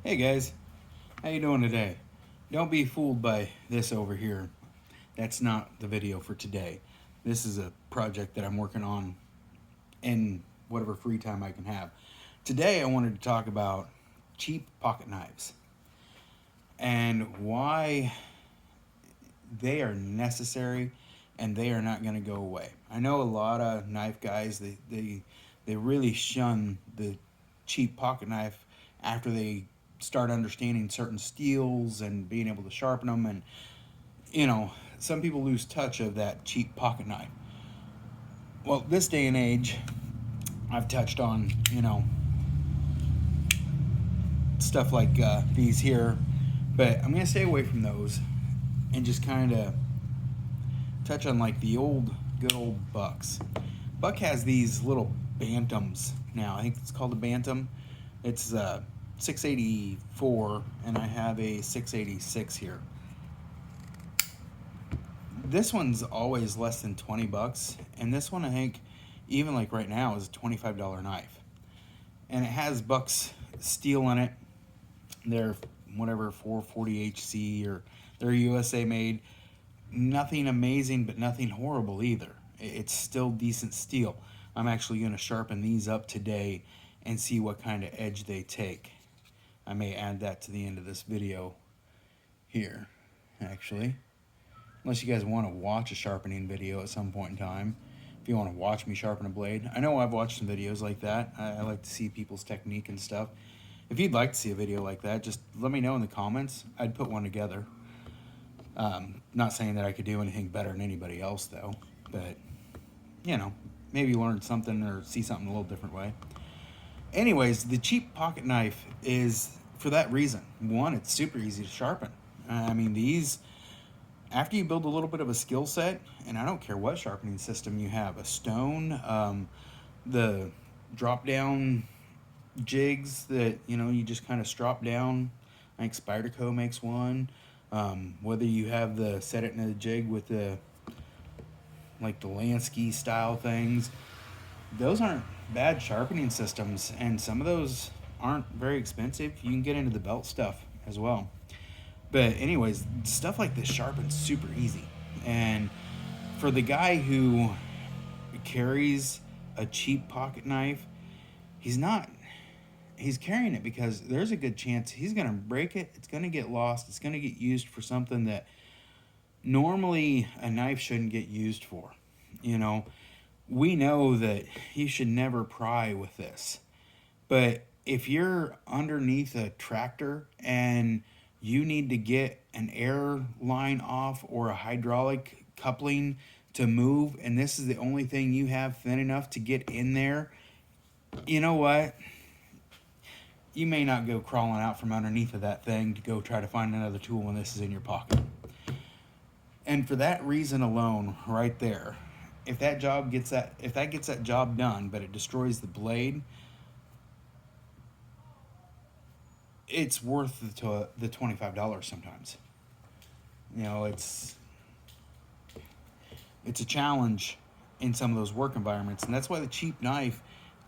Hey guys, how you doing today? Don't be fooled by this over here. That's not the video for today. This is a project that I'm working on in whatever free time I can have. Today I wanted to talk about cheap pocket knives and why they are necessary and they are not going to go away. I know a lot of knife guys they really shun the cheap pocket knife after they start understanding certain steels and being able to sharpen them, and you know, some people lose touch of that cheap pocket knife. Well, this day and age, I've touched on, stuff like these here, but I'm going to stay away from those and just kind of touch on like the good old Bucks. Buck has these little bantams now. I think it's called a bantam. It's 684, and I have a 686 here. This one's always less than 20 bucks, and this one I think even like right now is a $25 knife, and it has Buck's steel in it. They're whatever 440 HC, or they're USA made. Nothing amazing, but nothing horrible either. It's still decent steel. I'm actually going to sharpen these up today and see what kind of edge they take. I may add that to the end of this video here, actually. Unless you guys want to watch a sharpening video at some point in time. If you want to watch me sharpen a blade. I know I've watched some videos like that. I like to see people's technique and stuff. If you'd like to see a video like that, just let me know in the comments. I'd put one together. Not saying that I could do anything better than anybody else, though. But, maybe learn something or see something a little different way. Anyways, the cheap pocket knife is for that reason. One, it's super easy to sharpen. I mean, these, after you build a little bit of a skill set, and I don't care what sharpening system you have, a stone, the drop down jigs that, you just kind of strop down. I think Spyderco makes one. Whether you have the set it in a jig with the like the Lansky style things, those aren't bad sharpening systems, and some of those aren't very expensive. You can get into the belt stuff as well. But anyways, stuff like this sharpens super easy. And for the guy who carries a cheap pocket knife, he's carrying it because there's a good chance he's going to break it. It's going to get lost. It's going to get used for something that normally a knife shouldn't get used for. We know that you should never pry with this. But if you're underneath a tractor and you need to get an air line off or a hydraulic coupling to move, and this is the only thing you have thin enough to get in there, you know what? You may not go crawling out from underneath of that thing to go try to find another tool when this is in your pocket. And for that reason alone, right there, if that gets that job done, but it destroys the blade, it's worth the $25 sometimes. It's a challenge in some of those work environments, and that's why the cheap knife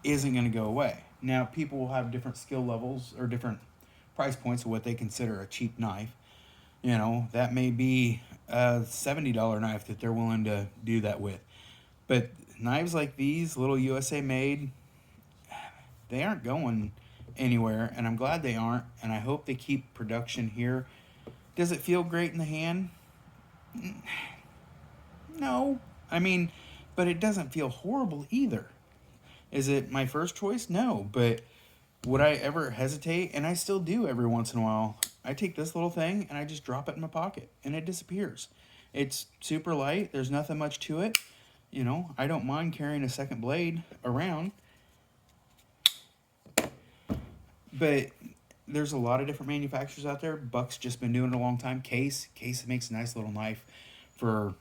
isn't going to go away. Now, people will have different skill levels or different price points of what they consider a cheap knife. That may be a $70 knife that they're willing to do that with. But knives like these, little USA made, they aren't going anywhere, and I'm glad they aren't, and I hope they keep production here. Does it feel great in the hand? No. But it doesn't feel horrible either. Is it my first choice? No. But would I ever hesitate? And I still do every once in a while. I take this little thing and I just drop it in my pocket and it disappears. It's super light. There's nothing much to it. I don't mind carrying a second blade around. But there's a lot of different manufacturers out there. Buck's just been doing it a long time. Case makes a nice little knife for,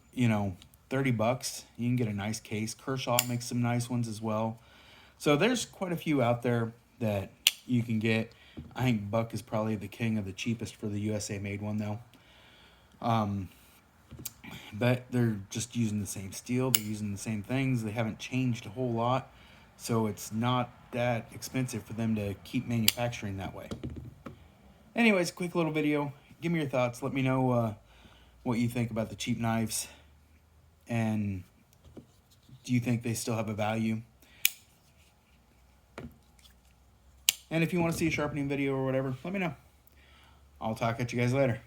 30 bucks. You can get a nice case. Kershaw makes some nice ones as well. So there's quite a few out there that you can get. I think Buck is probably the king of the cheapest for the USA made one though. But they're just using the same steel. They're using the same things. They haven't changed a whole lot. So it's not that expensive for them to keep manufacturing that way. Anyways, quick little video. Give me your thoughts. Let me know what you think about the cheap knives. And do you think they still have a value? And if you want to see a sharpening video or whatever, let me know. I'll talk at you guys later.